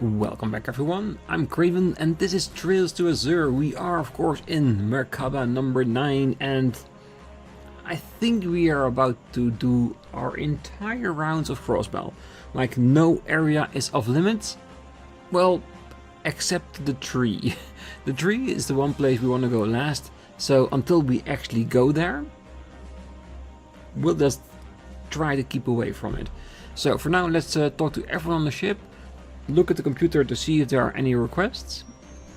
Welcome back everyone, I'm Craven and this is Trails to Azure. We are of course in Merkaba number 9 and I think we are about to do our entire rounds of Crossbell. Like no area is off limits, well, except the tree. The tree is the one place we want to go last, so until we actually go there, we'll just try to keep away from it. So for now let's talk to everyone on the ship. Look at the computer to see if there are any requests,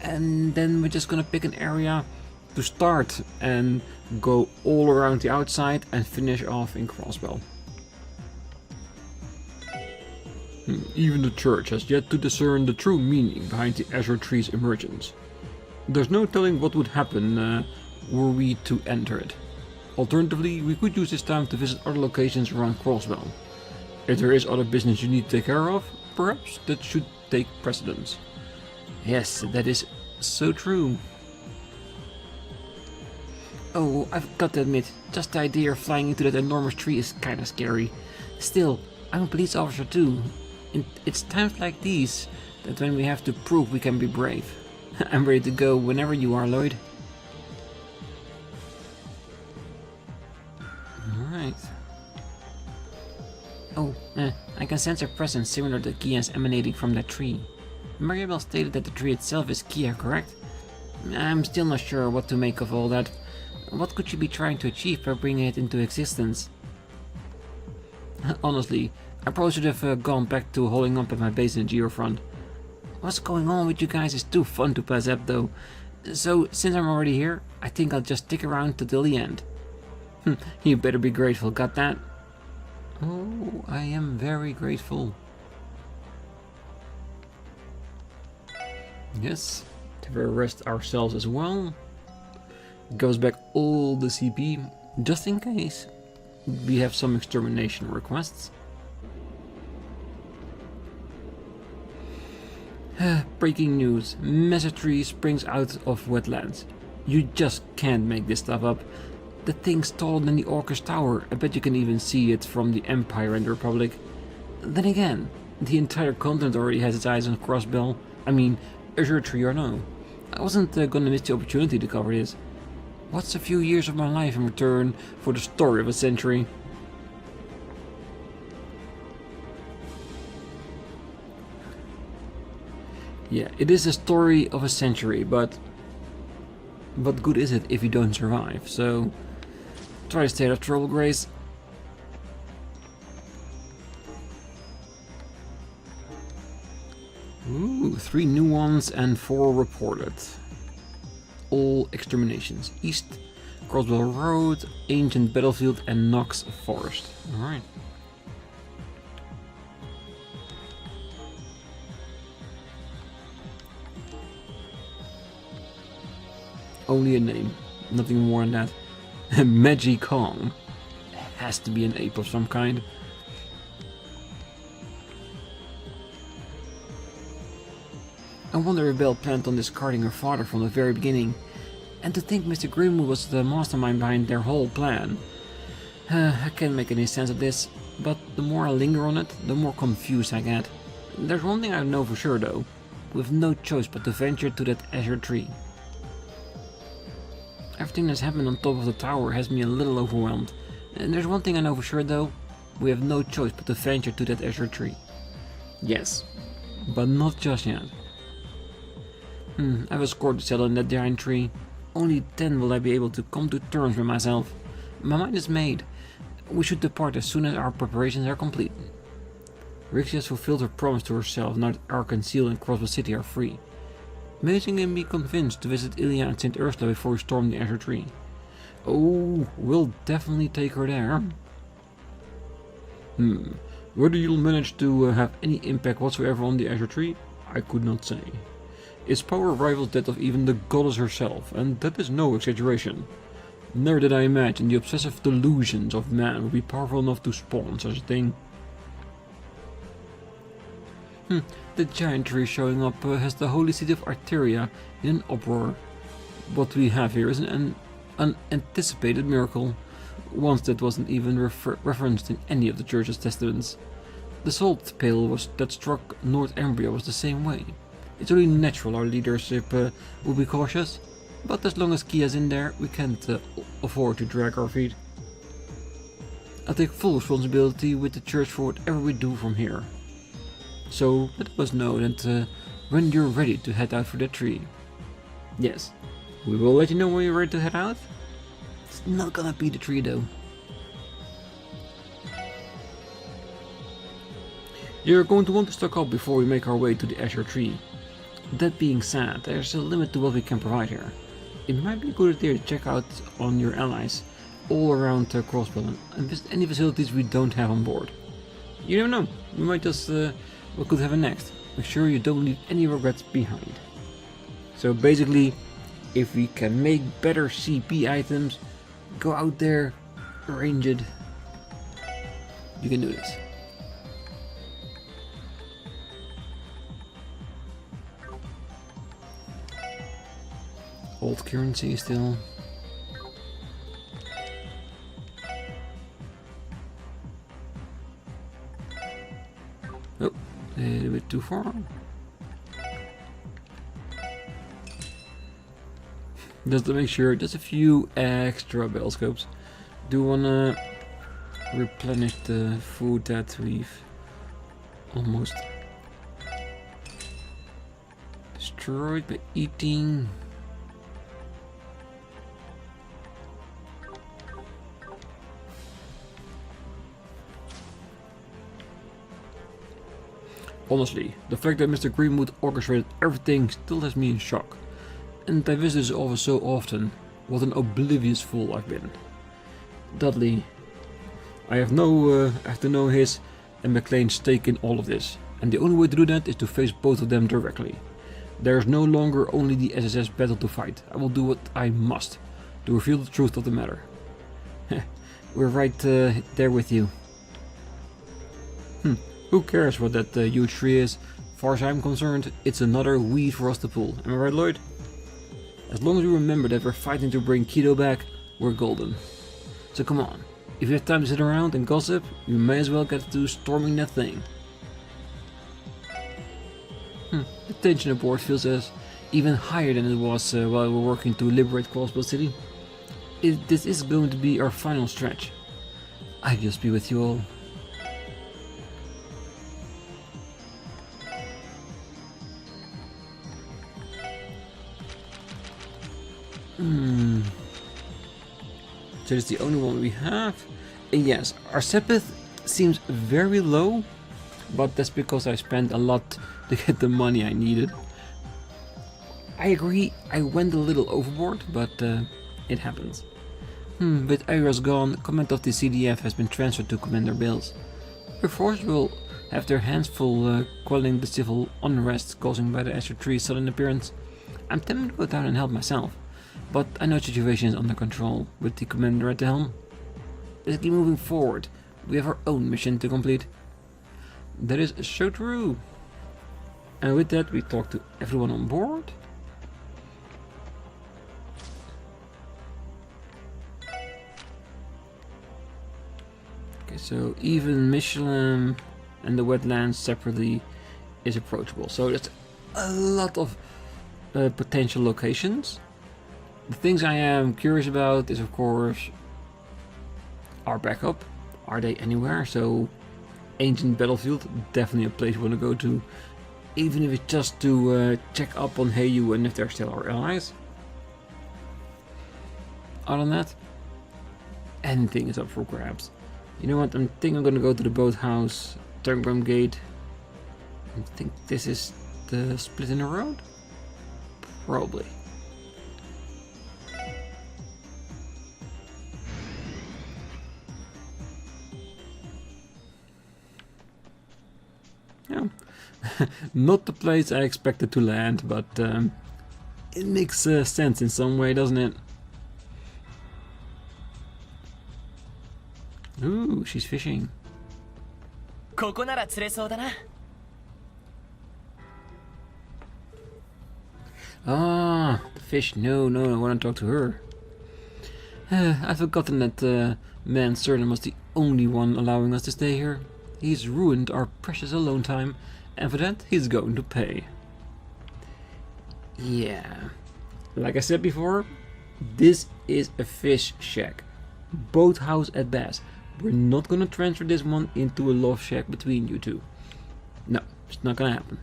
and then we're just gonna pick an area to start and go all around the outside and finish off in Crossbell. Even the church has yet to discern the true meaning behind the Azure tree's emergence. There's no telling what would happen were we to enter it. Alternatively, we could use this time to visit other locations around Crossbell. If there is other business you need to take care of, perhaps that should take precedence. Yes, that is so true. Oh, I've got to admit, just the idea of flying into that enormous tree is kinda scary. Still, I'm a police officer too. It's times like these that when we have to prove we can be brave. I'm ready to go whenever you are, Lloyd. Alright. Oh, I can sense a presence similar to Kia's emanating from that tree. Mariabel stated that the tree itself is Kia, correct? I'm still not sure what to make of all that. What could she be trying to achieve by bringing it into existence? Honestly, I probably should have gone back to holding up at my base in the Geofront. What's going on with you guys is too fun to pass up though. So, since I'm already here, I think I'll just stick around till the end. You better be grateful, got that? Oh, I am very grateful. Yes, to rest ourselves as well. Goes back all the CP, just in case we have some extermination requests. Breaking news, massive tree springs out of wetlands. You just can't make this stuff up. The thing's taller than the Orcus Tower. I bet you can even see it from the Empire and the Republic. Then again, the entire continent already has its eyes on Crossbell. I mean, Azure tree or no. I wasn't gonna miss the opportunity to cover this. What's a few years of my life in return for the story of a century? Yeah, it is a story of a century, but what good is it if you don't survive? So try to stay out of trouble, Grace. Ooh, 3 new ones and 4 reported. All exterminations. East, Crossbell Road, Ancient Battlefield and Knox Forest. Alright. Only a name, nothing more than that. Magi Kong. Has to be an ape of some kind. I wonder if Belle planned on discarding her father from the very beginning. And to think Mr. Grimwood was the mastermind behind their whole plan. I can't make any sense of this, but the more I linger on it, the more confused I get. There's one thing I know for sure though. We have no choice but to venture to that Azure tree. Everything that's happened on top of the tower has me a little overwhelmed. And there's one thing I know for sure though, we have no choice but to venture to that Azure tree. Yes, but not just yet. I have a score to settle in that giant tree. Only then will I be able to come to terms with myself. My mind is made. We should depart as soon as our preparations are complete. Rixie has fulfilled her promise to herself now that Ark and Seal and Crossbell City are free. Maybe she can be convinced to visit Ilya and St. Ursula before we storm the Azure tree. Oh, we'll definitely take her there. Whether you'll manage to have any impact whatsoever on the Azure tree, I could not say. Its power rivals that of even the goddess herself, and that is no exaggeration. Never did I imagine the obsessive delusions of man would be powerful enough to spawn such a thing. The giant tree showing up has the holy city of Arteria in an uproar. What we have here is an unanticipated miracle, once that wasn't even referenced in any of the church's testaments. The salt pail that struck North Embria was the same way. It's only natural our leadership will be cautious, but as long as Kia's in there, we can't afford to drag our feet. I'll take full responsibility with the church for whatever we do from here. So let us know that when you're ready to head out for the tree. Yes, we will let you know when you're ready to head out. It's not gonna be the tree though. You're going to want to stock up before we make our way to the Azure tree. That being said, there's a limit to what we can provide here. It might be a good idea to check out on your allies all around Crossbell and visit any facilities we don't have on board. You never know, we might just what could happen next. Make sure you don't leave any regrets behind. So basically, if we can make better CP items, go out there, arrange it. You can do this. Old currency still. Oh, a little bit too far. Just to make sure, just a few extra bell scopes. Do wanna replenish the food that we've almost destroyed by eating. Honestly, the fact that Mr. Greenwood orchestrated everything still has me in shock. And I visit this office so often, what an oblivious fool I've been. Dudley, I have to know his and McLean's stake in all of this, and the only way to do that is to face both of them directly. There is no longer only the SSS battle to fight. I will do what I must to reveal the truth of the matter. We're right there with you. Who cares what that huge tree is? As far as I'm concerned, it's another weed for us to pull. Am I right, Lloyd? As long as we remember that we're fighting to bring Keto back, we're golden. So come on, if you have time to sit around and gossip, you may as well get to storming that thing. The tension aboard feels even higher than it was while we were working to liberate Crossbell City. This is going to be our final stretch. I'll just be with you all. So it's the only one we have. And yes, our Sepith seems very low, but that's because I spent a lot to get the money I needed. I agree, I went a little overboard, but it happens. With Ayra's gone, command of the CDF has been transferred to Commander Bills. Your forces will have their hands full quelling the civil unrest caused by the Azure Tree's sudden appearance. I'm tempted to go down and help myself, but I know the situation is under control with the commander at the helm. Let's keep moving forward. We have our own mission to complete. That is so true. And with that, we talk to everyone on board. Okay, so even Michelin and the wetlands separately is approachable. So that's a lot of potential locations. The things I am curious about is, of course, our backup. Are they anywhere? So, ancient battlefield, definitely a place we want to go to, even if it's just to check up on Heyu and if they're still our allies. Other than that, anything is up for grabs. You know what? I think I'm gonna go to the boathouse, Turnbram Gate. I think this is the split in the road? Probably. Yeah. Not the place I expected to land, but it makes sense in some way, doesn't it? Ooh, she's fishing. Ah, the fish. No, I want to talk to her. I've forgotten that man Cernan was the only one allowing us to stay here. He's ruined our precious alone time, and for that he's going to pay. Yeah, like I said before, this is a fish shack. Boathouse at best. We're not gonna transfer this one into a love shack between you two. No, it's not gonna happen.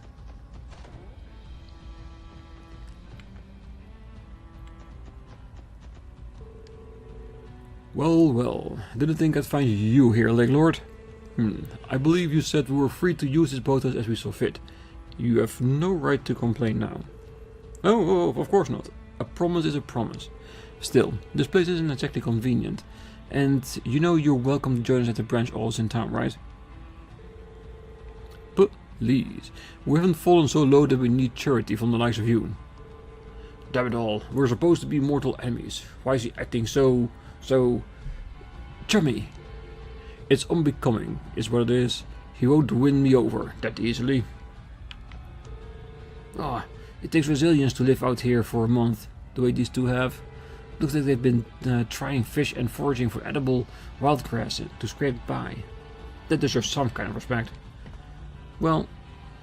Well, well, didn't think I'd find you here, Lake Lord. I believe you said we were free to use this boathouse as we saw fit. You have no right to complain now. Oh, of course not. A promise is a promise. Still, this place isn't exactly convenient. And you know you're welcome to join us at the branch office in town, right? Please, we haven't fallen so low that we need charity from the likes of you. Damn it all, we're supposed to be mortal enemies. Why is he acting so chummy? It's unbecoming, is what it is. He won't win me over that easily. It takes resilience to live out here for a month, the way these two have. Looks like they've been trying fish and foraging for edible wildgrass to scrape by. That deserves some kind of respect. Well,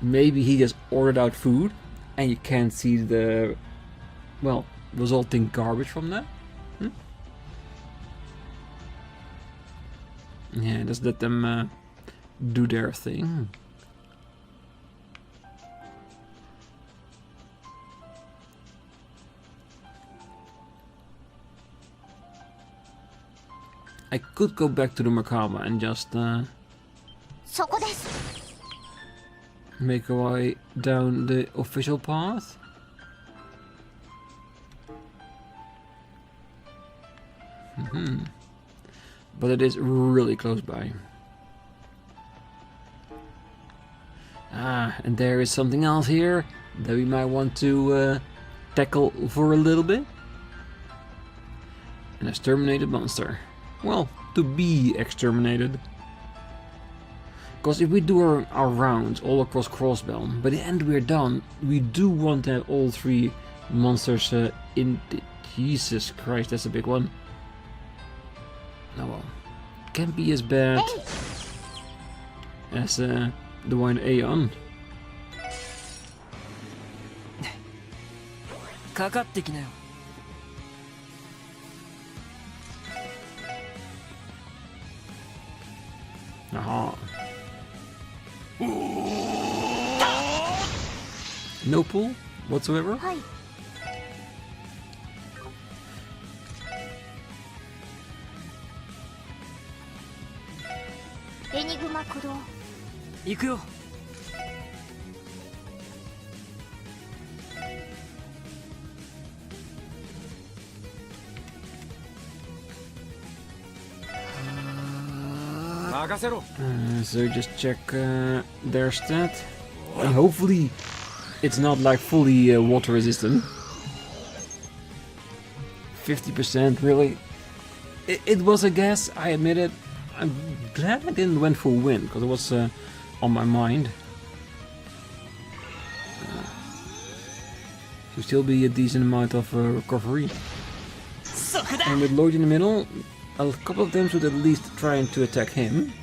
maybe he just ordered out food and you can't see the, well, resulting garbage from that? Yeah, just let them do their thing. I could go back to the Merkaba and just make our way down the official path. But it is really close by. And there is something else here that we might want to tackle for a little bit. An exterminated monster. Well, to be exterminated. Because if we do our rounds all across Crossbell, by the end we're done, we do want to have all three monsters in the... Jesus Christ, that's a big one. Oh well. Can't be as bad as the one in Aeon. Aha. No pull whatsoever? So just check their stat. And hopefully it's not like fully water resistant. 50%, really? It was a guess, I admit it. I'm glad I didn't went for wind, because it was on my mind. Should still be a decent amount of recovery. And with Lloyd in the middle, a couple of them should at least trying to attack him.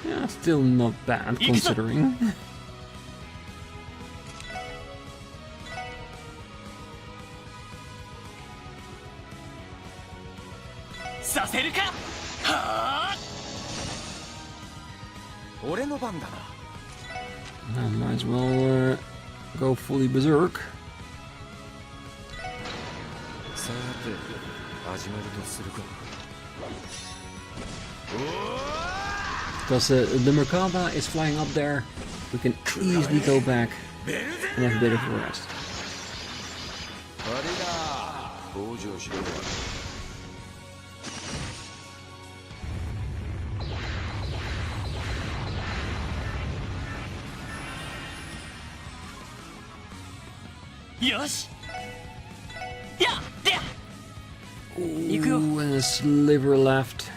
Yeah, still not bad considering. Might as well go fully berserk. Because the Merkaba is flying up there, we can easily go back and have a bit of a rest. Ooh, and a sliver left.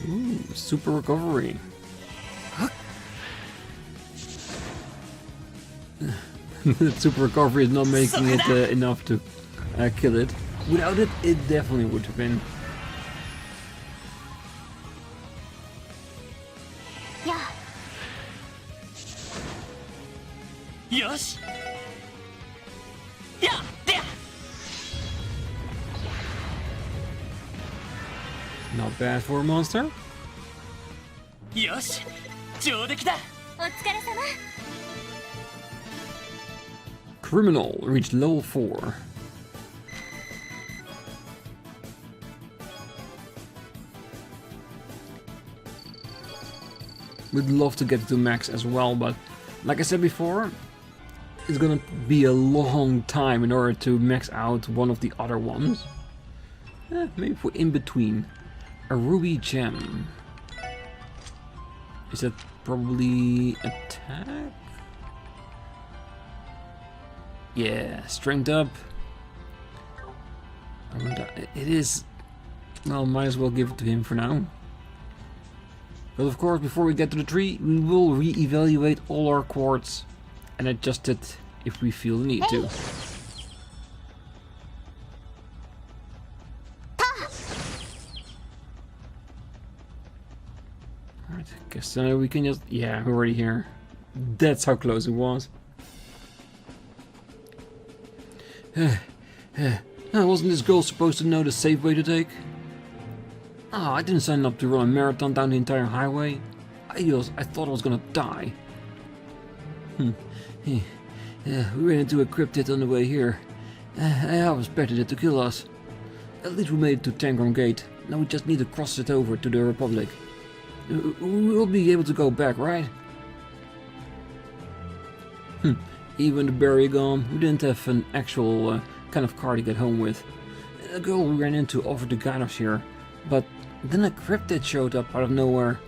Ooh, super recovery. That super recovery is not making it enough to kill it. Without it, it definitely would have been. Not bad for a monster. Criminal reached level 4. Would love to get to max as well, but like I said before, it's gonna be a long time in order to max out one of the other ones. Maybe for in between. A ruby gem. Is that probably attack? Yeah, strength up. It is. Well, might as well give it to him for now. But of course, before we get to the tree, we will re-evaluate all our quartz and adjust it if we feel the need to. Alright, I guess we can just... Yeah, we're already here. That's how close it was. Wasn't this girl supposed to know the safe way to take? Oh, I didn't sign up to run a marathon down the entire highway. I thought I was gonna die. We ran into a cryptid on the way here. I was expected it to kill us. At least we made it to Tangram Gate. Now we just need to cross it over to the Republic. We'll be able to go back, right? Even the barrier gone, we didn't have an actual kind of car to get home with. A girl we ran into offered to guide us here, but then a cryptid showed up out of nowhere.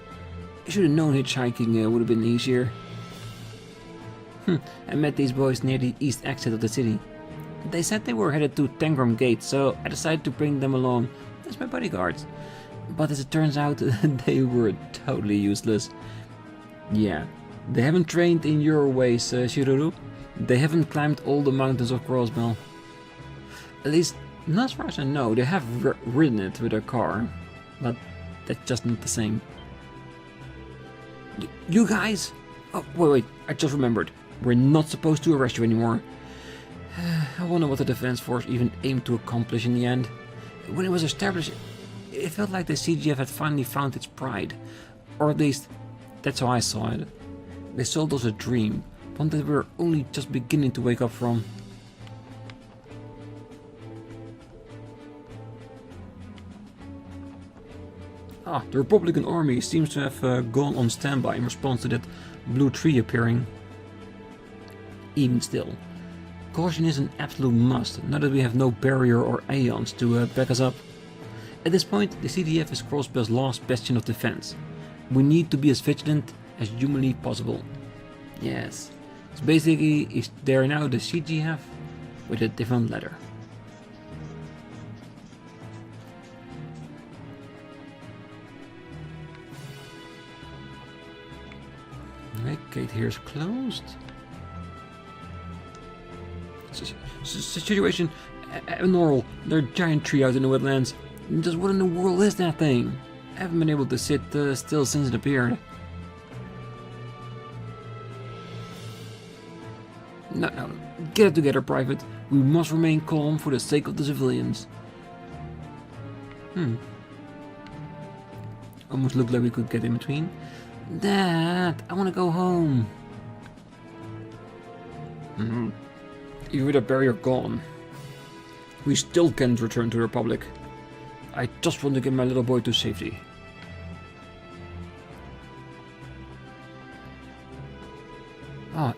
I should have known hitchhiking would have been easier. I met these boys near the east exit of the city. They said they were headed to Tangram Gate, so I decided to bring them along as my bodyguards. But as it turns out, they were totally useless. Yeah, they haven't trained in your ways, Shiruru. They haven't climbed all the mountains of Crossbell. At least, not as far as I know, they have ridden it with their car. But that's just not the same. You guys? Oh, wait, I just remembered. We're not supposed to arrest you anymore. I wonder what the defense force even aimed to accomplish in the end. When it was established, it felt like the CGF had finally found its pride. Or at least, that's how I saw it. They sold us a dream, one that we were only just beginning to wake up from. The Republican army seems to have gone on standby in response to that blue tree appearing. Even still, caution is an absolute must, now that we have no barrier or aeons to back us up. At this point, the CDF is Crossbell's last bastion of defense. We need to be as vigilant as humanly possible. Yes, so basically, they are now the CGF with a different letter. Okay, gate here is closed. Situation abnormal. There's a giant tree out in the wetlands. Just what in the world is that thing? I haven't been able to sit still since it appeared. No, get it together, Private. We must remain calm for the sake of the civilians. Almost looked like we could get in between. Dad, I want to go home. Even with a barrier gone, we still can't return to the Republic. I just want to get my little boy to safety.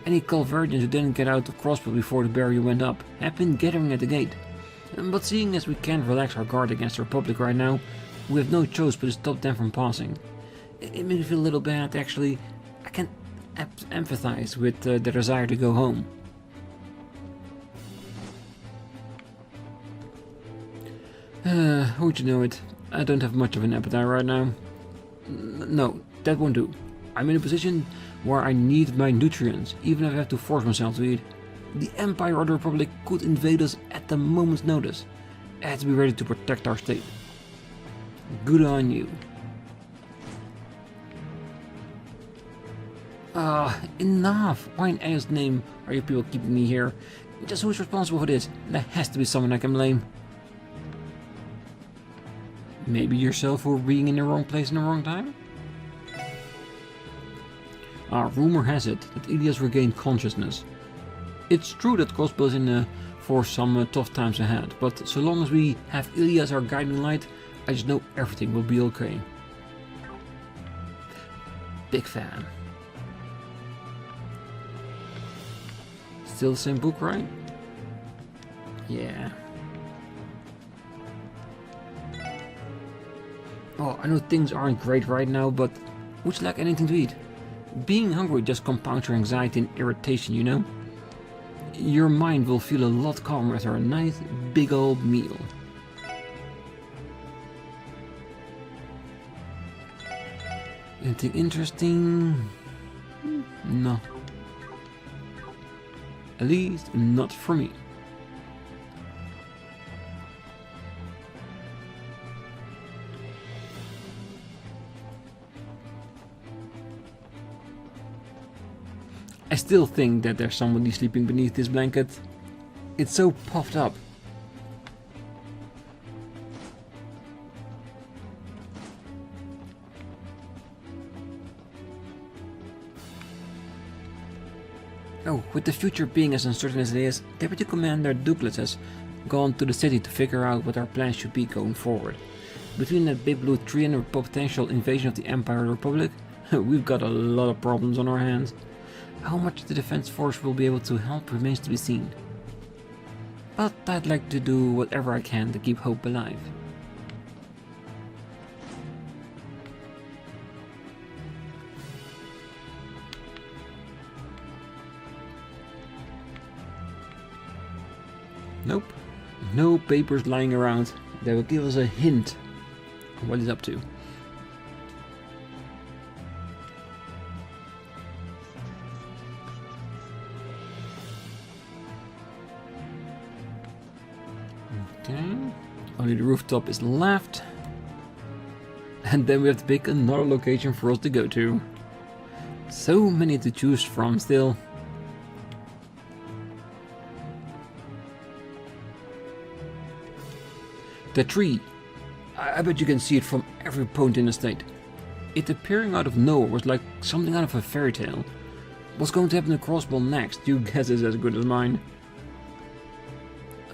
Any Calvardians who didn't get out of Crossbell before the barrier went up have been gathering at the gate. But seeing as we can't relax our guard against the Republic right now, we have no choice but to stop them from passing. It makes me feel a little bad, actually. I can empathize with their desire to go home. Would you know it? I don't have much of an appetite right now. No, that won't do. I'm in a position where I need my nutrients, even if I have to force myself to eat. The Empire or the Republic could invade us at the moment's notice. I have to be ready to protect our state. Good on you. Enough! Why in Allah's name are you people keeping me here? Just who's responsible for this? There has to be someone I can blame. Maybe yourself for being in the wrong place in the wrong time? Rumor has it that Ilya's regained consciousness. It's true that Crossbell is in for some tough times ahead, but so long as we have Ilya as our guiding light, I just know everything will be okay. Big fan. Still the same book, right? Yeah. Oh, I know things aren't great right now, but would you like anything to eat? Being hungry just compounds your anxiety and irritation, you know? Your mind will feel a lot calmer after a nice, big old meal. Anything interesting? No. At least not for me. I still think that there's somebody sleeping beneath this blanket. It's so puffed up. Oh, with the future being as uncertain as it is, Deputy Commander Douglas has gone to the city to figure out what our plans should be going forward. Between that big blue tree and a potential invasion of the Empire or Republic, we've got a lot of problems on our hands. How much the Defense Force will be able to help remains to be seen. But I'd like to do whatever I can to keep hope alive. Nope. No papers lying around that will give us a hint on what he's up to. Okay. Only the rooftop is left. And then we have to pick another location for us to go to. So many to choose from still. The tree. I bet you can see it from every point in the state. It appearing out of nowhere was like something out of a fairy tale. What's going to happen to Crossbell next? Your guess is as good as mine.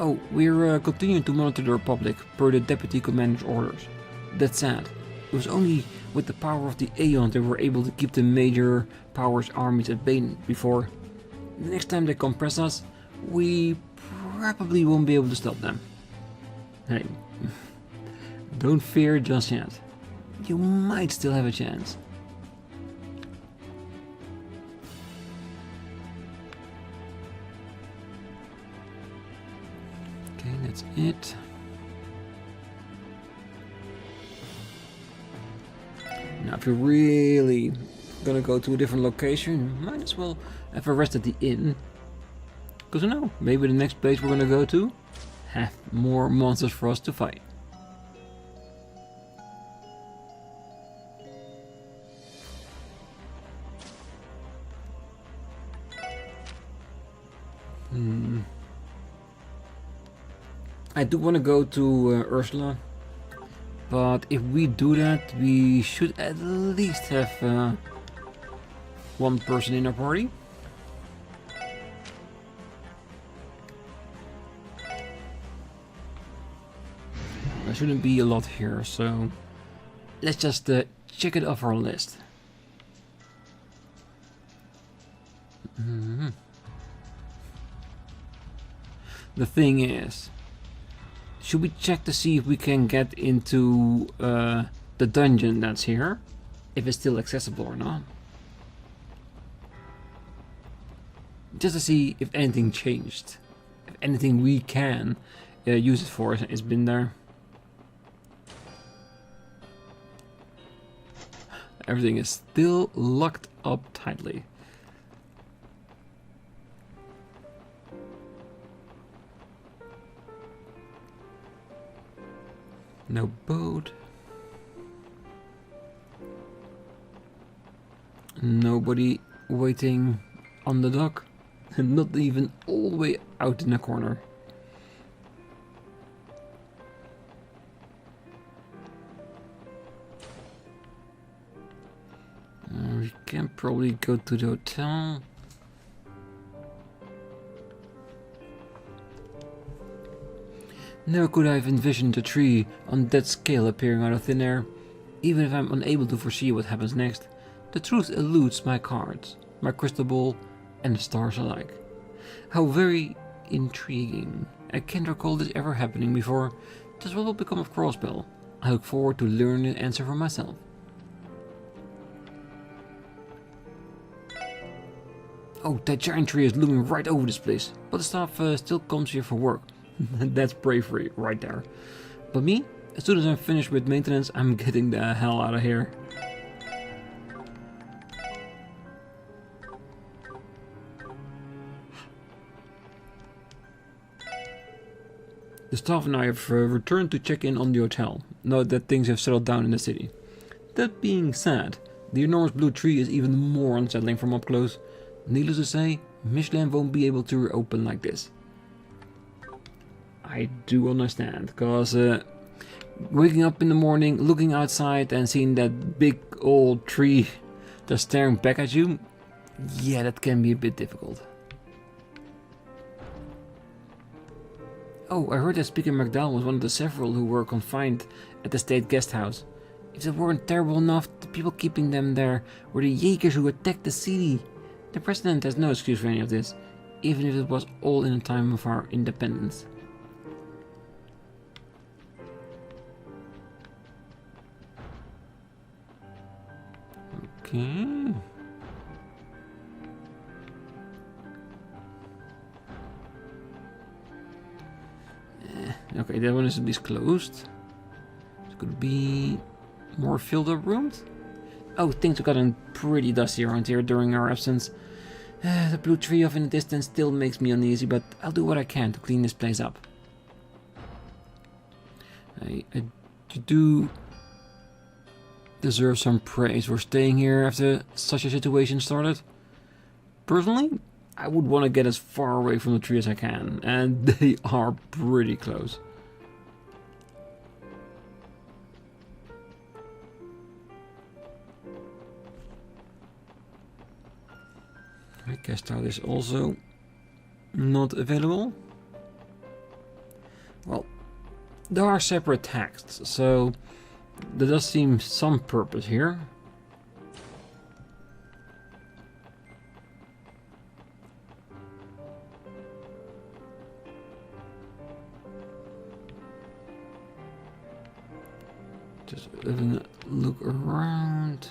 Oh, we're continuing to monitor the Republic per the Deputy Commander's orders. That's sad. It was only with the power of the Aeon that we were able to keep the major powers' armies at bay before. The next time they compress us, we probably won't be able to stop them. Hey, don't fear just yet. You might still have a chance. Okay, that's it. Now, if you're really gonna go to a different location, might as well have a rest at the inn. Because who knows, maybe the next place we're gonna go to have more monsters for us to fight. I do want to go to Ursula, but if we do that, we should at least have one person in our party. There shouldn't be a lot here, so let's just check it off our list. The thing is, Should we check to see if we can get into the dungeon that's here? If it's still accessible or not. Just to see if anything changed. If anything we can use it for has been there. Everything is still locked up tightly. No boat. Nobody waiting on the dock. And not even all the way out in the corner. We can probably go to the hotel. Never could I have envisioned a tree on that scale appearing out of thin air. Even if I'm unable to foresee what happens next, the truth eludes my cards, my crystal ball, and the stars alike. How very intriguing. I can't recall this ever happening before. Just what will become of Crossbell? I look forward to learning the answer for myself. Oh, that giant tree is looming right over this place, but the staff still comes here for work. That's bravery right there. But me, as soon as I'm finished with maintenance, I'm getting the hell out of here. The staff and I have returned to check in on the hotel, now that things have settled down in the city. That being said, the enormous blue tree is even more unsettling from up close. Needless to say, Michelin won't be able to reopen like this. I do understand, because waking up in the morning, looking outside and seeing that big old tree just staring back at you, yeah, that can be a bit difficult. Oh, I heard that Speaker McDowell was one of the several who were confined at the state guest house. If it weren't terrible enough, the people keeping them there were the Jaegers who attacked the city. The president has no excuse for any of this, even if it was all in the time of our independence. Okay. Okay, that one is at least closed. It could be more filled up rooms. Oh, things have gotten pretty dusty around here during our absence. The blue tree off in the distance still makes me uneasy, but I'll do what I can to clean this place up. I do deserve some praise for staying here after such a situation started. Personally, I would want to get as far away from the tree as I can, and they are pretty close. I guess that is also not available. Well, there are separate texts, so there does seem some purpose here. Just having a look around.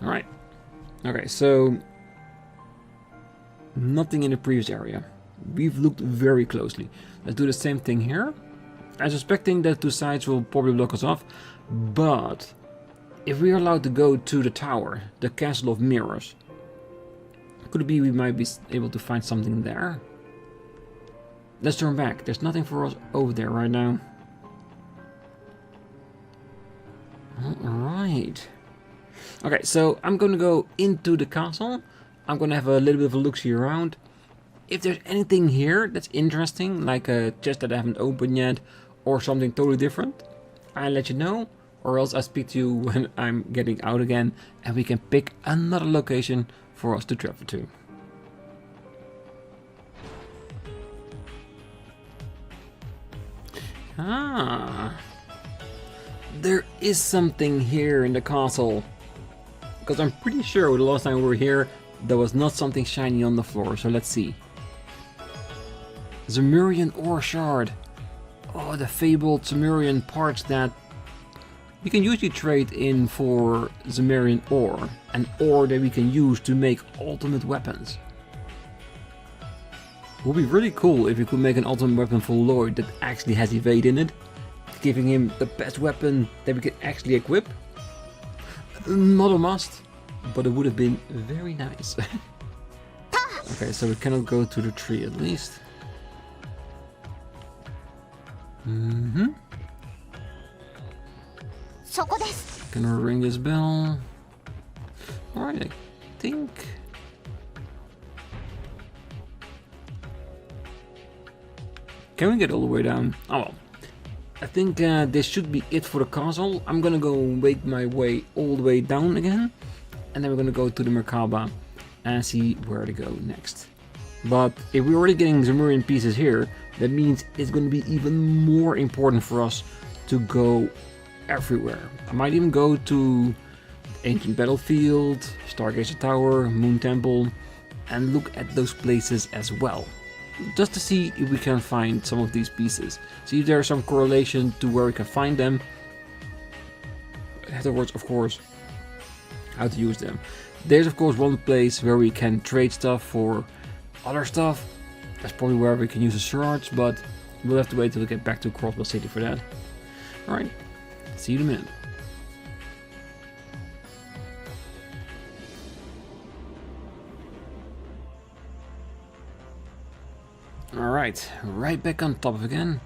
Alright. Okay, so nothing in the previous area. We've looked very closely. Let's do the same thing here. I'm suspecting that two sides will probably block us off, but if we are allowed to go to the tower, the Castle of Mirrors, could it be we might be able to find something there? Let's turn back. There's nothing for us over there right now. Alright. Okay, so I'm going to go into the castle. I'm going to have a little bit of a look-see around. If there's anything here that's interesting, like a chest that I haven't opened yet, or something totally different, I'll let you know. Or else I'll speak to you when I'm getting out again, and we can pick another location for us to travel to. Ah, there is something here in the castle. Because I'm pretty sure the last time we were here, there was not something shiny on the floor, so let's see. Zemurian ore shard. Oh, the fabled Zemurian parts that we can usually trade in for Zemurian ore. An ore that we can use to make ultimate weapons. It would be really cool if you could make an ultimate weapon for Lloyd that actually has evade in it, giving him the best weapon that we can actually equip. Not a must, but it would have been very nice. Okay, so we cannot go to the tree at least. Can we ring this bell? Alright, I think... Can we get all the way down? Oh well. I think this should be it for the castle. I'm gonna go make my way all the way down again. And then we're gonna go to the Merkaba and see where to go next. But if we're already getting Zemurian pieces here, that means it's gonna be even more important for us to go everywhere. I might even go to Ancient Battlefield, Stargazer Tower, Moon Temple, and look at those places as well. Just to see if we can find some of these pieces. See if there's some correlation to where we can find them. Afterwards, of course, how to use them. There's of course one place where we can trade stuff for other stuff. That's probably where we can use the shards, but we'll have to wait till we get back to Crossbell City for that. Alright, see you in a minute. Alright, right back on top again.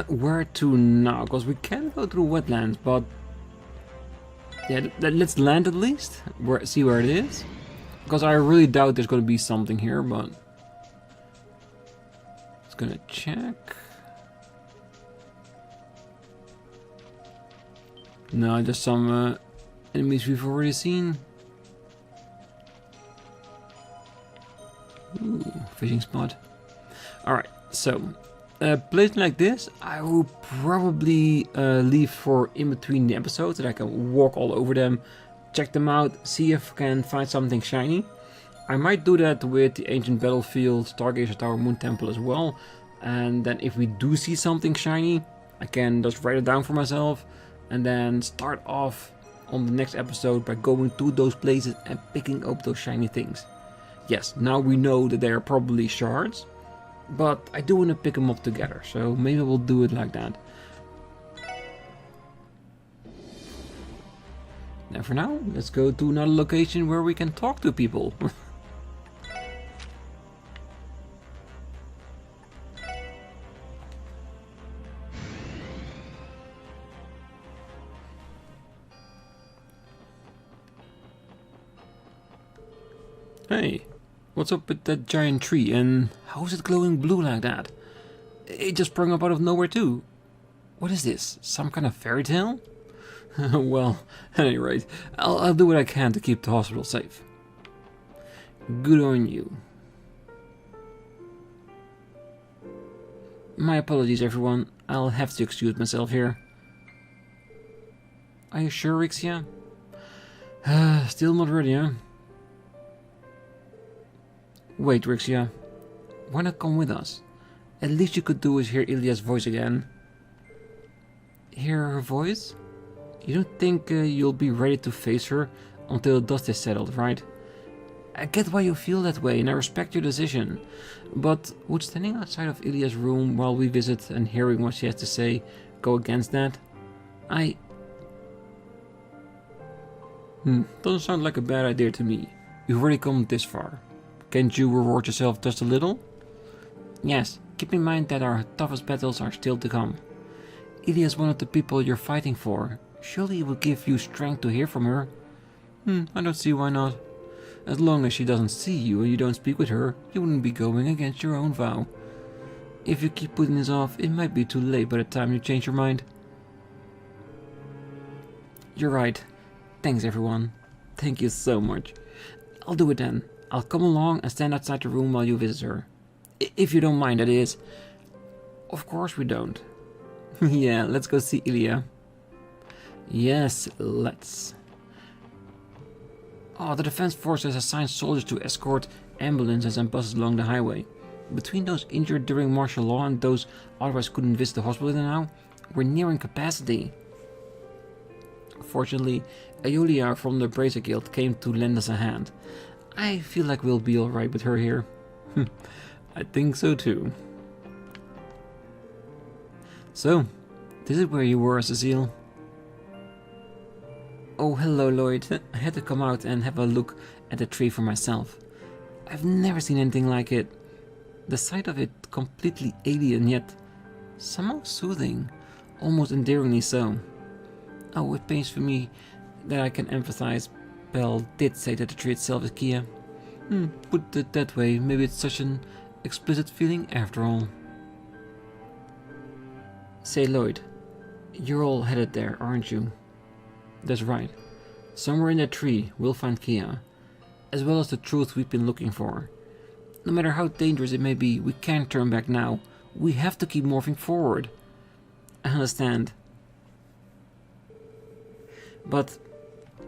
Where to now? Because we can go through wetlands, but yeah, let's land at least. See where it is. Because I really doubt there's going to be something here, but it's gonna check. No, just some enemies we've already seen. Ooh, fishing spot. Alright, so a place like this I will probably leave for in between the episodes, that I can walk all over them, check them out, see if I can find something shiny. I might do that with the Ancient Battlefield, Stargazer Tower, Moon Temple as well. And then if we do see something shiny, I can just write it down for myself and then start off on the next episode by going to those places and picking up those shiny things. Yes, now we know that they are probably shards, but I do want to pick them up together, so maybe we'll do it like that. Now for now, let's go to another location where we can talk to people. Hey, what's up with that giant tree, and how is it glowing blue like that? It just sprung up out of nowhere too. What is this, some kind of fairy tale? Well, at any rate, I'll do what I can to keep the hospital safe. Good on you. My apologies everyone, I'll have to excuse myself here. Are you sure, Rixia? Still not ready, huh? Wait, Rixia, why not come with us? At least you could do is hear Ilya's voice again. Hear her voice? You don't think you'll be ready to face her until the dust is settled, right? I get why you feel that way and I respect your decision. But would standing outside of Ilya's room while we visit and hearing what she has to say go against that? Doesn't sound like a bad idea to me. You've already come this far. Can't you reward yourself just a little? Yes, keep in mind that our toughest battles are still to come. Ilya is one of the people you're fighting for. Surely it will give you strength to hear from her. I don't see why not. As long as she doesn't see you and you don't speak with her, you wouldn't be going against your own vow. If you keep putting this off, it might be too late by the time you change your mind. You're right. Thanks everyone. Thank you so much. I'll do it then. I'll come along and stand outside the room while you visit her. If you don't mind, that is. Of course we don't. Yeah, let's go see Ilya. Yes, let's. Oh, the defense force has assigned soldiers to escort ambulances and buses along the highway. Between those injured during martial law and those otherwise couldn't visit the hospital now, we're nearing capacity. Fortunately, Ilya from the Bracer Guild came to lend us a hand. I feel like we'll be alright with her here. I think so too. So, this is where you were, Cecile. Oh, hello, Lloyd. I had to come out and have a look at the tree for myself. I've never seen anything like it. The sight of it completely alien, yet somehow soothing, almost endearingly so. Oh, it pains for me that I can empathize. Belle did say that the tree itself is Kia. Put it that way, maybe it's such an explicit feeling after all. Say, Lloyd, you're all headed there, aren't you? That's right. Somewhere in that tree we'll find Kia, as well as the truth we've been looking for. No matter how dangerous it may be, we can't turn back now. We have to keep moving forward. I understand. But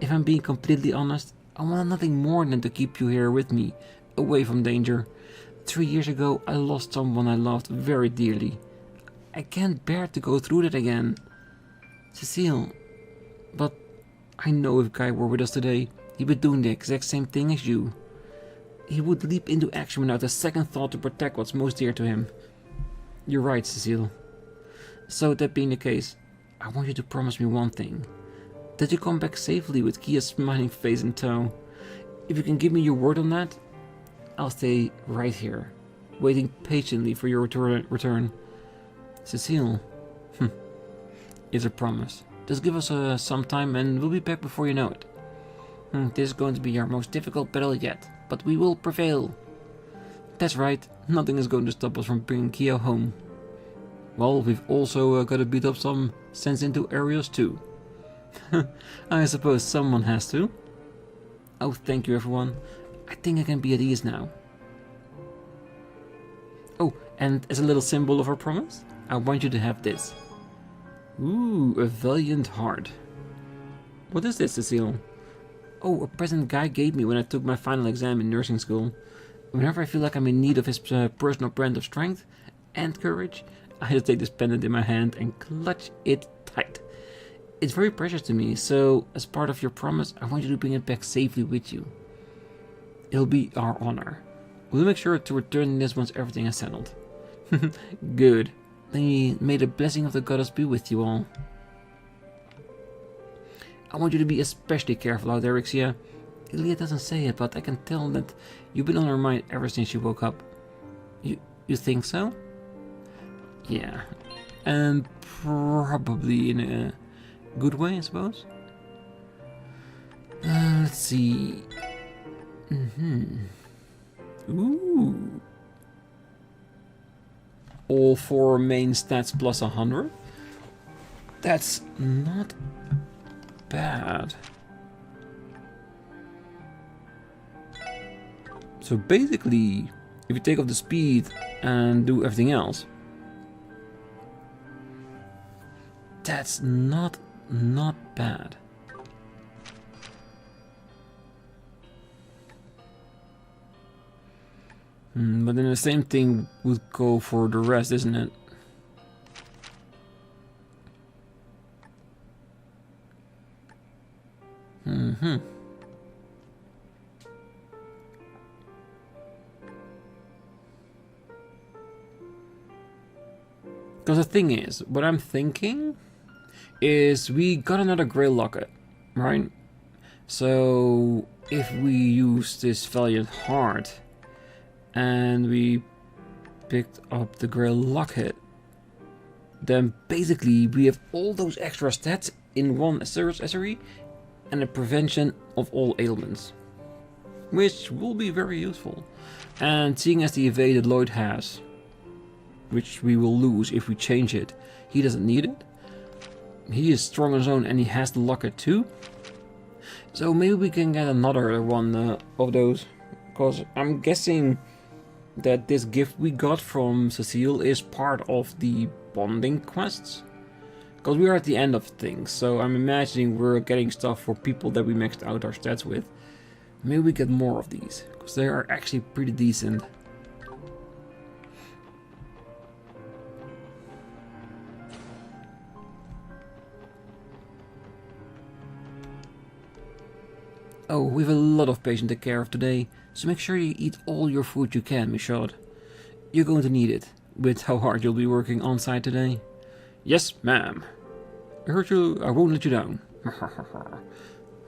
if I'm being completely honest, I want nothing more than to keep you here with me, away from danger. 3 years ago, I lost someone I loved very dearly. I can't bear to go through that again. Cecile, but I know if Guy were with us today, he'd be doing the exact same thing as you. He would leap into action without a second thought to protect what's most dear to him. You're right, Cecile. So, that being the case, I want you to promise me one thing. That you come back safely with Kia's smiling face in tow. If you can give me your word on that, I'll stay right here, waiting patiently for your return. Cecile, it's a promise. Just give us some time and we'll be back before you know it. This is going to be our most difficult battle yet, but we will prevail. That's right, nothing is going to stop us from bringing Kia home. Well, we've also got to beat up some sense into areas too. I suppose someone has to. Oh, thank you everyone. I think I can be at ease now. Oh, and as a little symbol of our promise, I want you to have this. Ooh, a valiant heart. What is this, Cecile? Oh, a present Guy gave me when I took my final exam in nursing school. Whenever I feel like I'm in need of his personal brand of strength and courage, I just take this pendant in my hand and clutch it tight. It's very precious to me, so as part of your promise, I want you to bring it back safely with you. It'll be our honor. We'll make sure to return this once everything is settled. Good. Then may the blessing of the goddess be with you all. I want you to be especially careful out there, Ixia. Ilya doesn't say it, but I can tell that you've been on her mind ever since she woke up. You think so? Yeah. And probably in a good way, I suppose. Let's see. Ooh. All 4 main stats plus 100. That's not bad. So basically, if you take off the speed and do everything else, that's not bad. But then the same thing would go for the rest, isn't it? Because the thing is, what I'm thinking is we got another Grail Locket, right? So if we use this Valiant Heart and we picked up the Grail Locket, then basically we have all those extra stats in one accessory and a prevention of all ailments, which will be very useful. And seeing as the evade Lloyd has, which we will lose if we change it, he doesn't need it. He is strong on his own and he has the locket too. So maybe we can get another one of those, because I'm guessing that this gift we got from Cecile is part of the bonding quests. Because we are at the end of things, so I'm imagining we're getting stuff for people that we maxed out our stats with. Maybe we get more of these, because they are actually pretty decent. Oh, we have a lot of patients to take care of today, so make sure you eat all your food you can, Michaud. You're going to need it, with how hard you'll be working on site today. Yes, ma'am. I heard you, I won't let you down.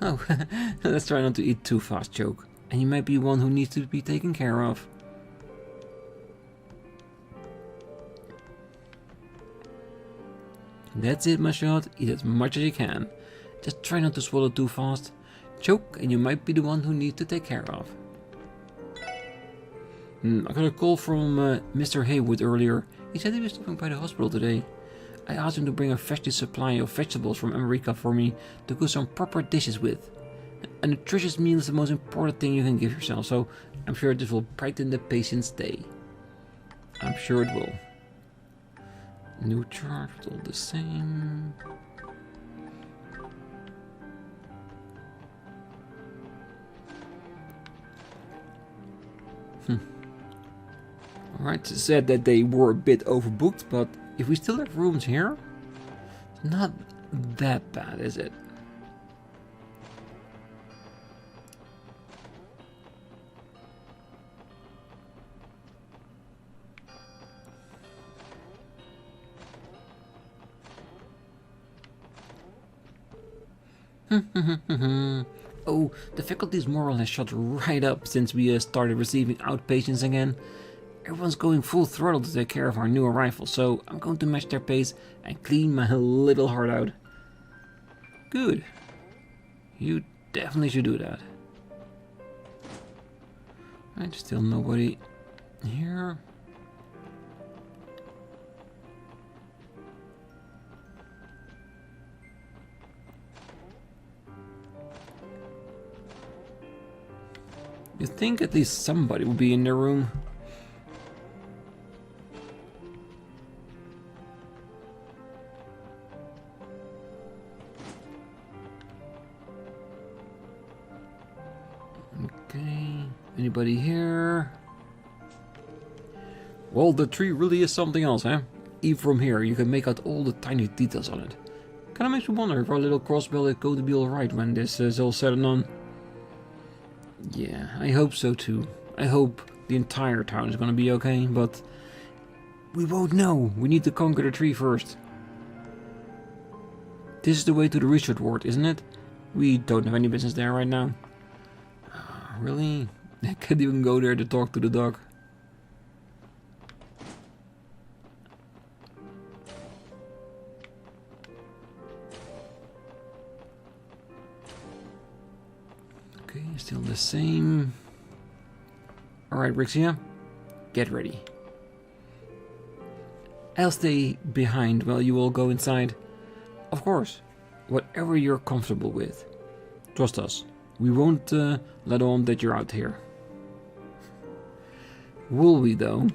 Oh, let's try not to eat too fast, Choke. And you might be one who needs to be taken care of. That's it, Michaud. Eat as much as you can. Just try not to swallow too fast. Choke, and you might be the one who needs to take care of. I got a call from Mr. Haywood earlier. He said he was stopping by the hospital today. I asked him to bring a freshly supply of vegetables from America for me to cook some proper dishes with. A nutritious meal is the most important thing you can give yourself, so I'm sure this will brighten the patient's day. I'm sure it will. New charge, all the same. Alright, said that they were a bit overbooked, but if we still have rooms here, it's not that bad, is it? Oh, the faculty's morale has shot right up since we started receiving outpatients again. Everyone's going full throttle to take care of our new arrivals, so I'm going to match their pace and clean my little heart out. Good. You definitely should do that. Right, still nobody here. You'd think at least somebody would be in their room. Okay, anybody here? Well, the tree really is something else, huh? Even from here, you can make out all the tiny details on it. Kinda makes me wonder if our little Crossbell is going to be alright when this is all said and done. Yeah, I hope so too. I hope the entire town is gonna be okay, but we won't know. We need to conquer the tree first. This is the way to the research ward, isn't it? We don't have any business there right now. Really? I can't even go there to talk to the dog. Okay, still the same. Alright, Rixia, get ready. I'll stay behind while you all go inside. Of course, whatever you're comfortable with. Trust us. We won't let on that you're out here. Will we, though?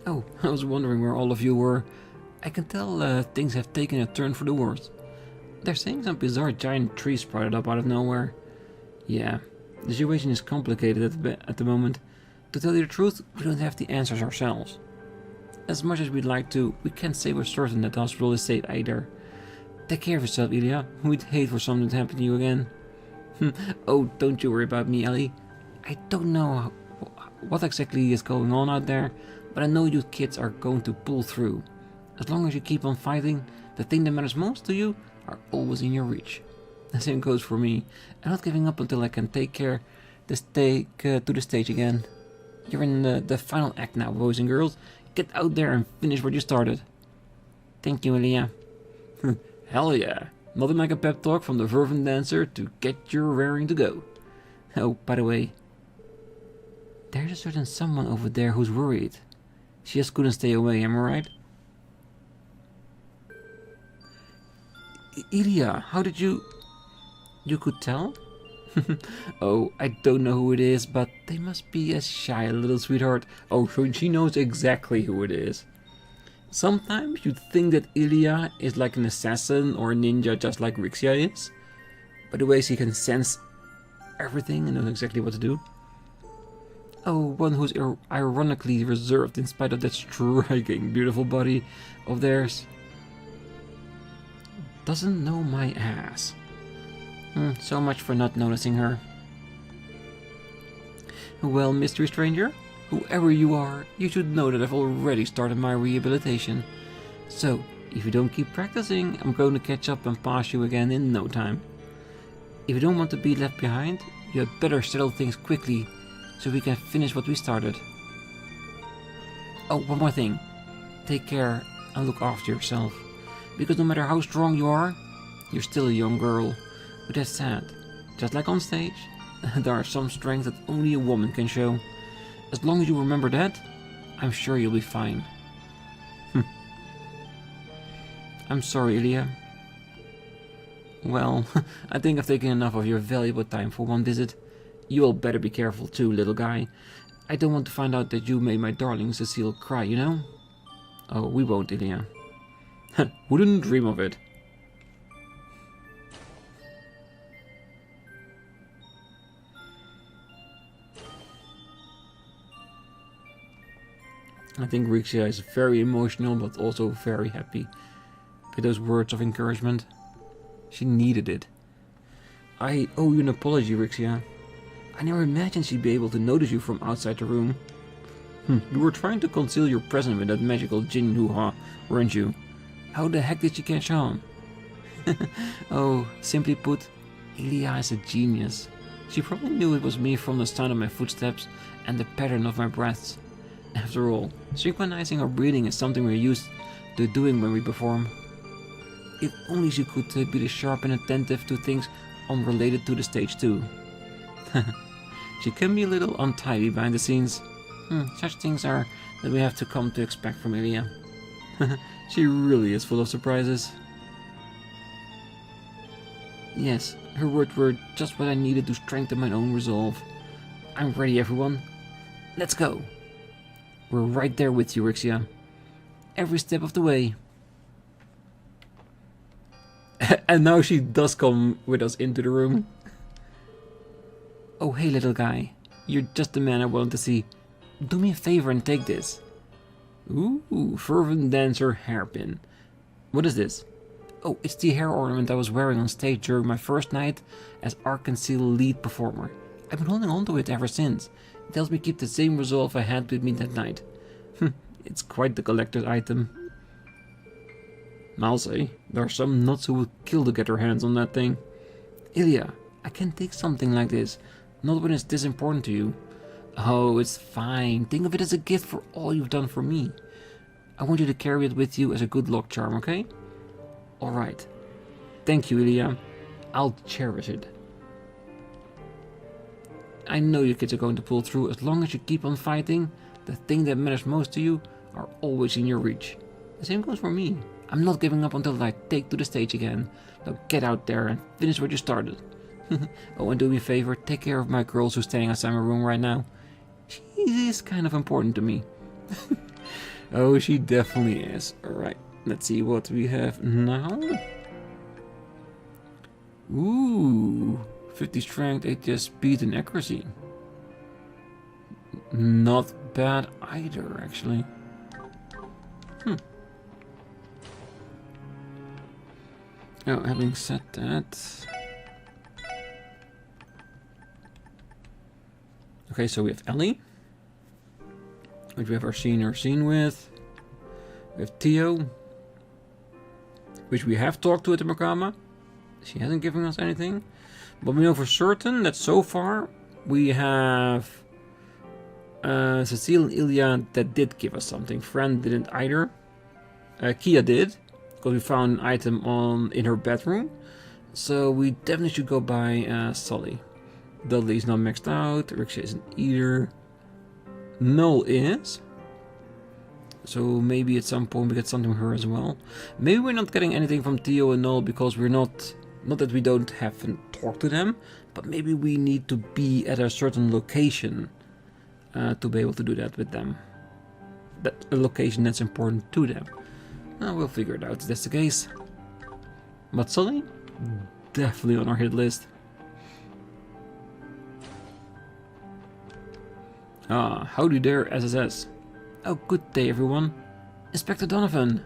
Oh, I was wondering where all of you were. I can tell things have taken a turn for the worse. They're saying some bizarre giant tree sprouted up out of nowhere. Yeah, the situation is complicated at the moment. To tell you the truth, we don't have the answers ourselves. As much as we'd like to, we can't say we're certain that the hospital is safe either. Take care of yourself, Ilya. We'd hate for something to happen to you again. Oh, don't you worry about me, Ellie. I don't know what exactly is going on out there, but I know you kids are going to pull through. As long as you keep on fighting, the thing that matters most to you are always in your reach. The same goes for me. I'm not giving up until I can take to the stage again. You're in the final act now, boys and girls. Get out there and finish what you started. Thank you, Ilya. Hell yeah. Nothing like a pep talk from the fervent dancer to get you raring to go. Oh, by the way, there's a certain someone over there who's worried. She just couldn't stay away, am I right? Ilya, how did you... You could tell? Oh, I don't know who it is, but they must be a shy little sweetheart. Oh, so she knows exactly who it is. Sometimes you'd think that Ilya is like an assassin or a ninja just like Rixia is. By the way, she can sense everything and knows exactly what to do. Oh, one who's ironically reserved in spite of that striking, beautiful body of theirs. Doesn't know my ass. So much for not noticing her. Well, mystery stranger, whoever you are, you should know that I've already started my rehabilitation. So, if you don't keep practicing, I'm going to catch up and pass you again in no time. If you don't want to be left behind, you had better settle things quickly, so we can finish what we started. Oh, one more thing. Take care and look after yourself. Because no matter how strong you are, you're still a young girl. But that's sad. Just like on stage, there are some strengths that only a woman can show. As long as you remember that, I'm sure you'll be fine. I'm sorry, Ilya. Well, I think I've taken enough of your valuable time for one visit. You all better be careful too, little guy. I don't want to find out that you made my darling Cecile cry, you know? Oh, we won't, Ilya. Wouldn't dream of it. I think Rixia is very emotional, but also very happy with those words of encouragement. She needed it. I owe you an apology, Rixia. I never imagined she'd be able to notice you from outside the room. You were trying to conceal your presence with that magical Jin hoo-ha, weren't you? How the heck did she catch on? Oh, simply put, Ilya is a genius. She probably knew it was me from the sound of my footsteps and the pattern of my breaths. After all, synchronizing our breathing is something we're used to doing when we perform. If only she could be sharp and attentive to things unrelated to the stage too. She can be a little untidy behind the scenes. Such things are that we have to come to expect from Ilya. She really is full of surprises. Yes, her words were just what I needed to strengthen my own resolve. I'm ready, everyone. Let's go. We're right there with you, Rixia. Every step of the way. And now she does come with us into the room. Oh, hey, little guy. You're just the man I wanted to see. Do me a favor and take this. Ooh, fervent dancer hairpin. What is this? Oh, it's the hair ornament I was wearing on stage during my first night as Arkansas lead performer. I've been holding on to it ever since. It helps me keep the same resolve I had with me that night. It's quite the collector's item. I'll say, there are some nuts who would kill to get their hands on that thing. Ilya, I can't take something like this, not when it's this important to you. Oh, it's fine. Think of it as a gift for all you've done for me. I want you to carry it with you as a good luck charm, okay? Alright. Thank you, Ilya. I'll cherish it. I know you kids are going to pull through as long as you keep on fighting. The thing that matters most to you are always in your reach. The same goes for me. I'm not giving up until I take to the stage again. Now get out there and finish what you started. Oh, and do me a favor, take care of my girls who's standing outside my room right now. She is kind of important to me. Oh, she definitely is. Alright, let's see what we have now. Ooh, 50 strength, 80 speed and accuracy. Not bad either, actually. Now, having said that... Okay, so we have Ellie, which we have our scene with. We have Theo, which we have talked to at the Makama. She hasn't given us anything. But we know for certain that so far we have Cecile and Ilya that did give us something. Fran didn't either. Kia did, because we found an item in her bedroom. So we definitely should go by Sully. Dudley's not maxed out. Rixia isn't either. Null is. So maybe at some point we get something from her as well. Maybe we're not getting anything from Theo and Null because we're not that we haven't talked to them, but maybe we need to be at a certain location to be able to do that with them. That a location that's important to them. We'll figure it out if that's the case. But Sully? Definitely on our hit list. Howdy there, SSS. Oh, good day everyone. Inspector Donovan.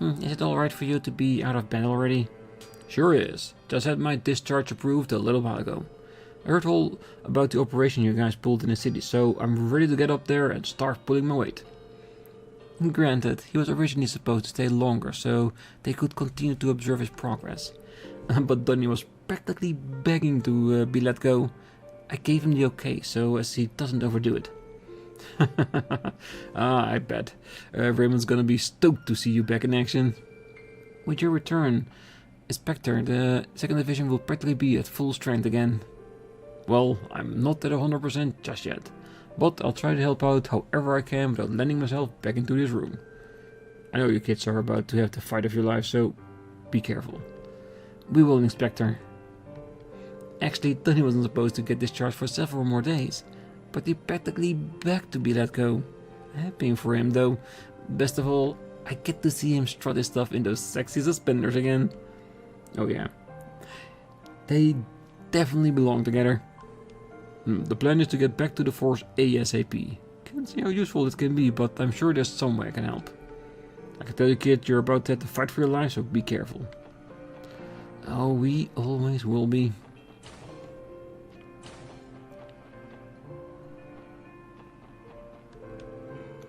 Is it alright for you to be out of bed already? Sure is. Just had my discharge approved a little while ago. I heard all about the operation you guys pulled in the city, so I'm ready to get up there and start pulling my weight. Granted, he was originally supposed to stay longer, so they could continue to observe his progress. But Donny was practically begging to be let go. I gave him the okay, so as he doesn't overdo it. I bet. Raymond's gonna be stoked to see you back in action. With your return, Inspector, the 2nd Division will practically be at full strength again. Well, I'm not at 100% just yet, but I'll try to help out however I can without landing myself back into this room. I know you kids are about to have the fight of your life, so be careful. We will, Inspector. Actually, Donny wasn't supposed to get discharged for several more days, but he practically begged to be let go. Happy for him though. Best of all, I get to see him strut his stuff in those sexy suspenders again. Oh yeah. They definitely belong together. The plan is to get back to the force ASAP. Can't see how useful this can be, but I'm sure there's some way I can help. I can tell you kid, you're about to have to fight for your life, so be careful. Oh, we always will be.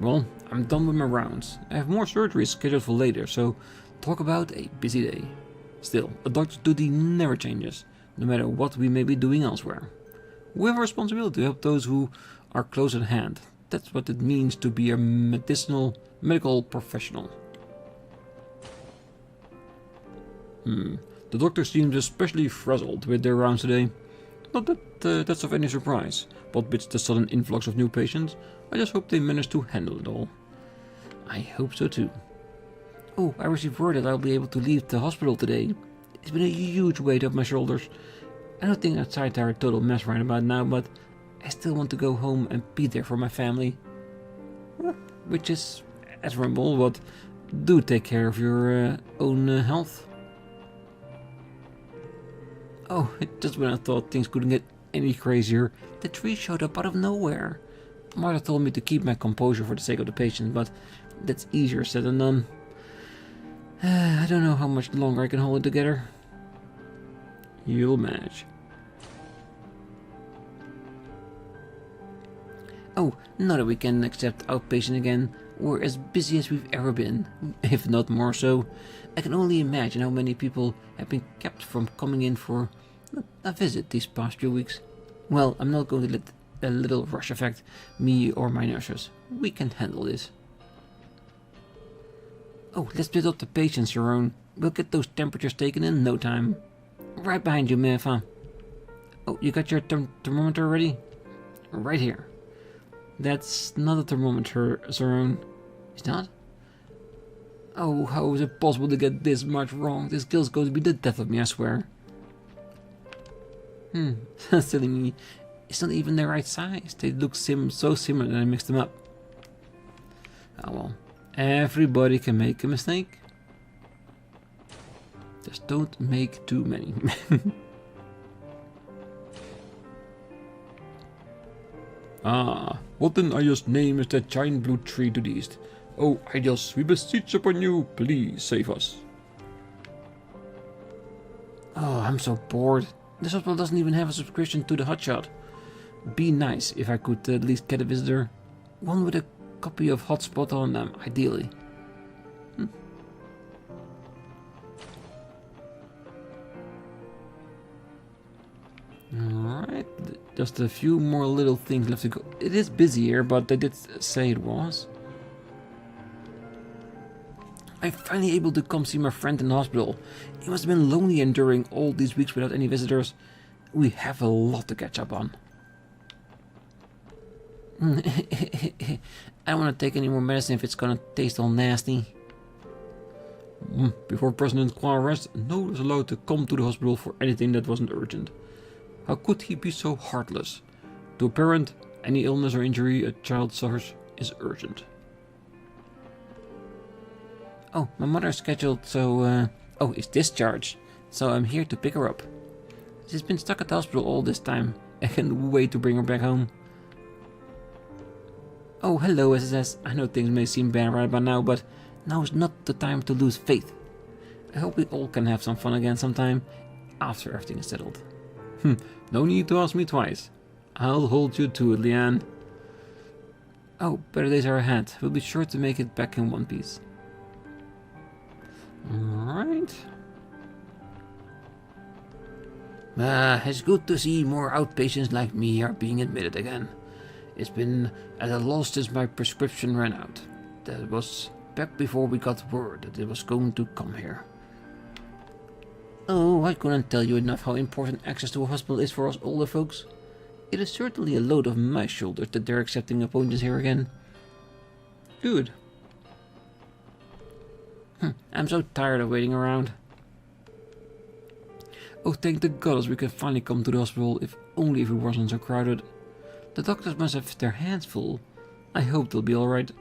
Well, I'm done with my rounds. I have more surgeries scheduled for later, so talk about a busy day. Still, a doctor's duty never changes, no matter what we may be doing elsewhere. We have a responsibility to help those who are close at hand. That's what it means to be a medical professional. The doctor seems especially frazzled with their rounds today. Not that that's of any surprise, but with the sudden influx of new patients, I just hope they manage to handle it all. I hope so too. Oh, I received word that I'll be able to leave the hospital today. It's been a huge weight off my shoulders. I don't think outside are a total mess right about now, but I still want to go home and be there for my family. Which is admirable, but do take care of your own health. Oh, just when I thought things couldn't get any crazier, the tree showed up out of nowhere. Martha told me to keep my composure for the sake of the patient, but that's easier said than done. I don't know how much longer I can hold it together. You'll manage. Oh, now that we can accept outpatient again, we're as busy as we've ever been, if not more so. I can only imagine how many people have been kept from coming in for a visit these past few weeks. Well, I'm not going to let a little rush affect me or my nurses. We can handle this. Oh, let's split up the patients, Sharon. We'll get those temperatures taken in no time. Right behind you, Mefa. Oh, you got your thermometer ready? Right here. That's not a thermometer, Sharon. It's not? Oh, how is it possible to get this much wrong? This kill's going to be the death of me, I swear. Silly me. It's not even the right size. They look so similar that I mixed them up. Oh well. Everybody can make a mistake. Just don't make too many. What an Aya's name is that giant blue tree to the east. Oh, Ayas, we beseech upon you, please save us. Oh, I'm so bored. This hospital doesn't even have a subscription to the hotshot. Be nice if I could at least get a visitor. One with a copy of Hotspot on them, ideally. Alright, just a few more little things left to go. It is busy here, but they did say it was. I'm finally able to come see my friend in the hospital. He must have been lonely enduring all these weeks without any visitors. We have a lot to catch up on. I don't want to take any more medicine if it's gonna taste all nasty. Before President Qua arrest, no one was allowed to come to the hospital for anything that wasn't urgent. How could he be so heartless? To a parent, any illness or injury a child suffers is urgent. Oh, my mother's scheduled, so, oh, is discharged. So I'm here to pick her up. She's been stuck at the hospital all this time. I can't wait to bring her back home. Oh, hello, SSS. I know things may seem bad right about now, but now is not the time to lose faith. I hope we all can have some fun again sometime, after everything is settled. No need to ask me twice. I'll hold you to it, Leanne. Oh, better days are ahead. We'll be sure to make it back in one piece. Alright. It's good to see more outpatients like me are being admitted again. It's been at a loss since my prescription ran out. That was back before we got word that it was going to come here. Oh, I couldn't tell you enough how important access to a hospital is for us older folks. It is certainly a load off my shoulders that they're accepting appointments here again. Good. I'm so tired of waiting around. Oh, thank the gods we can finally come to the hospital, if only if it wasn't so crowded. The doctors must have their hands full. I hope they'll be alright.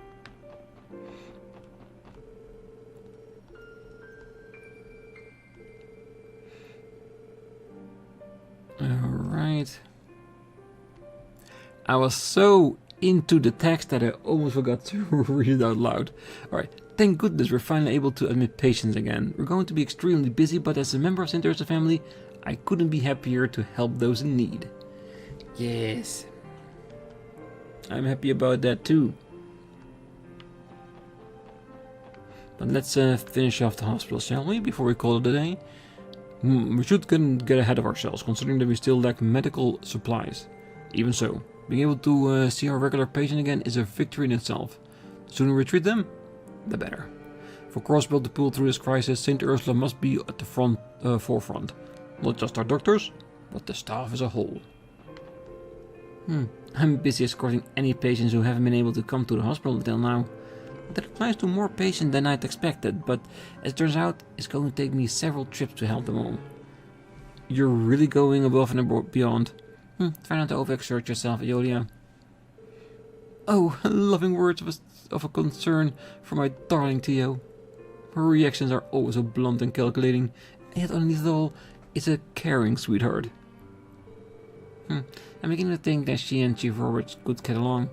Alright. I was so into the text that I almost forgot to read it out loud. Alright, thank goodness we're finally able to admit patients again. We're going to be extremely busy, but as a member of St. Ursula family, I couldn't be happier to help those in need. Yes. I'm happy about that too. But let's finish off the hospital, shall we, before we call it a day? We should get ahead of ourselves, considering that we still lack medical supplies. Even so, being able to see our regular patient again is a victory in itself. The sooner we treat them, the better. For Crossbell to pull through this crisis, St. Ursula must be at the forefront. Not just our doctors, but the staff as a whole. I'm busy escorting any patients who haven't been able to come to the hospital until now. That applies to more patients than I'd expected, but as it turns out, it's going to take me several trips to help them all. You're really going above and beyond. Try not to overexert yourself, Ilya. Oh, loving words of a concern for my darling Theo. Her reactions are always so blunt and calculating, and yet underneath it all, it's a caring sweetheart. I'm beginning to think that she and Chief Roberts could get along.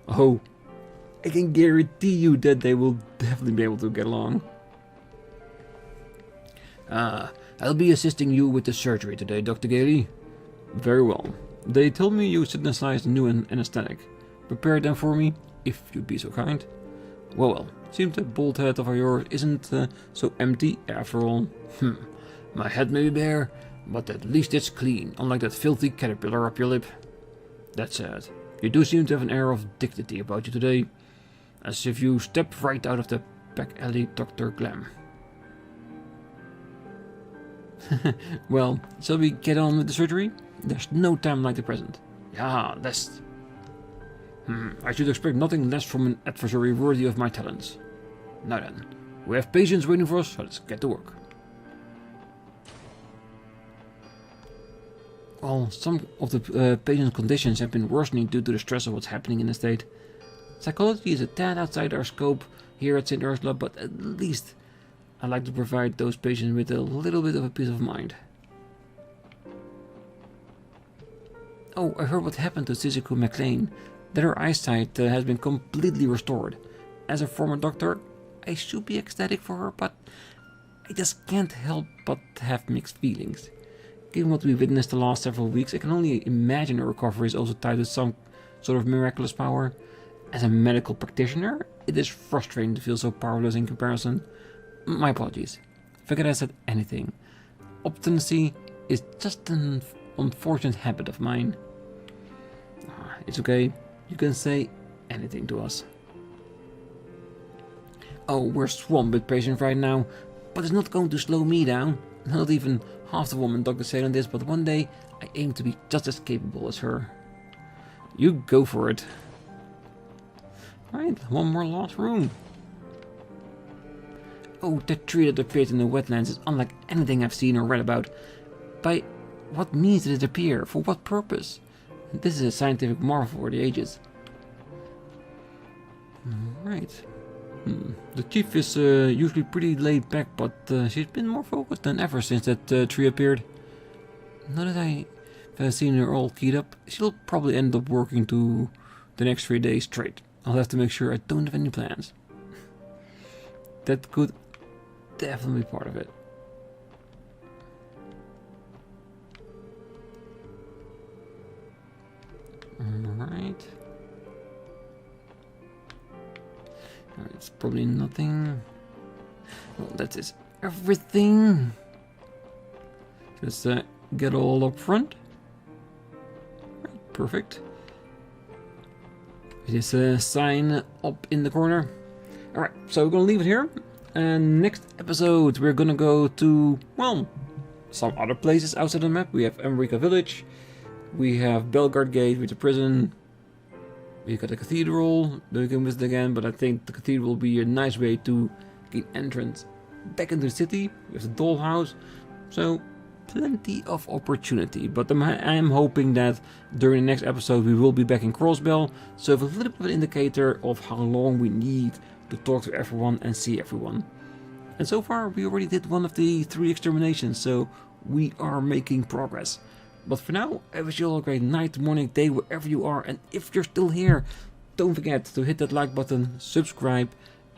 Oh, I can guarantee you that they will definitely be able to get along. I'll be assisting you with the surgery today, Dr. Gailey. Very well. They told me you synthesized a new anesthetic. Prepare them for me, if you'd be so kind. Well, seems the bald head of yours isn't so empty after all. My head may be bare, but at least it's clean, unlike that filthy caterpillar up your lip. That said, you do seem to have an air of dignity about you today, as if you stepped right out of the back alley, Dr. Glam. Well, shall we get on with the surgery? There's no time like the present. Yeah, that's... I should expect nothing less from an adversary worthy of my talents. Now then, we have patients waiting for us, so let's get to work. Well, some of the patient's conditions have been worsening due to the stress of what's happening in the state. Psychology is a tad outside our scope here at St. Ursula, but at least I'd like to provide those patients with a little bit of a peace of mind. Oh, I heard what happened to Shizuku McLean, that her eyesight has been completely restored. As a former doctor, I should be ecstatic for her, but I just can't help but have mixed feelings. Given what we witnessed the last several weeks, I can only imagine her recovery is also tied to some sort of miraculous power. As a medical practitioner, it is frustrating to feel so powerless in comparison. My apologies. Forget I said anything. Obstinacy is just an unfortunate habit of mine. It's okay. You can say anything to us. Oh, we're swamped with patients right now, but it's not going to slow me down. Not even half the woman doctors say on this, but one day I aim to be just as capable as her. You go for it. Right, one more lost room. Oh, that tree that appeared in the wetlands is unlike anything I've seen or read about. By what means did it appear? For what purpose? This is a scientific marvel for the ages. Right. The chief is usually pretty laid back, but she's been more focused than ever since that tree appeared. Now that I've seen her all keyed up, she'll probably end up working to the next 3 days straight. I'll have to make sure I don't have any plans. That could definitely be part of it. Alright. It's probably nothing. Well, that is everything. Let's get all up front. Right, perfect. This sign up in the corner. Alright, so we're gonna leave it here. And next episode, we're gonna go to, well, some other places outside the map. We have America Village. We have Belgard Gate with the prison. We got the cathedral that we can visit again, but I think the cathedral will be a nice way to gain entrance back into the city. We have the dollhouse, so plenty of opportunity. But I am hoping that during the next episode we will be back in Crossbell, so we have a little bit of an indicator of how long we need to talk to everyone and see everyone. And so far we already did one of the 3 exterminations, so we are making progress. But for now, I wish you all a great night, morning, day, wherever you are. And if you're still here, don't forget to hit that like button, subscribe,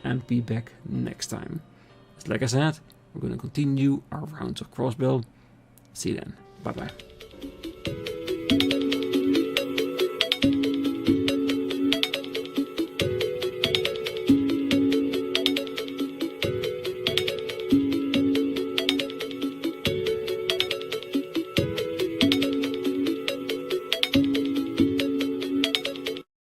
and be back next time. Like I said, we're going to continue our rounds of Crossbell. See you then. Bye bye.